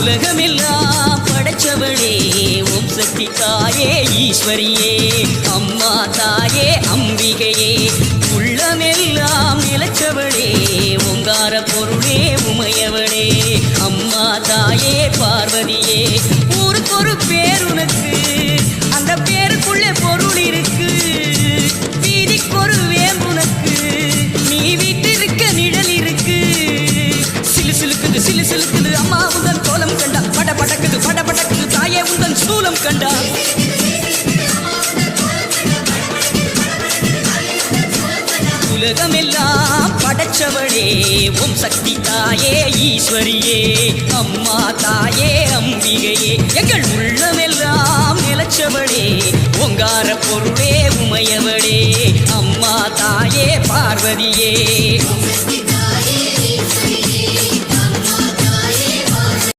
உலகமெல்லாம் படைச்சவளே ஓம் சக்தி தாயே ஈஸ்வரியே அம்மா தாயே அம்பிகையே உள்ளமெல்லாம் நிலச்சவளே ஓங்கார பொருளே உமையவளே அம்மா தாயே பார்வதியே ஊருக்கொரு பேர் உனக்கு அந்த பேருக்குள்ளே பொருள் இருக்கு வீதிக்கொரு வேம்புனக்கு நீ வீட்டிருக்க நிழல் இருக்கு சிலு சிலுக்குது அம்மா உந்தன் கோலம் கண்டா பட படக்குது தாயே உந்தன் சூலம் கண்டா உலகமெல்லாம் படைச்சவளே ஓம் சக்தி தாயே ஈஸ்வரியே அம்மா தாயே அம்பிகையே எங்கள் உள்ளமெல்லாம் நிலச்சவளே ஓங்கார பொருளே உமையவளே அம்மா தாயே பார்வதியே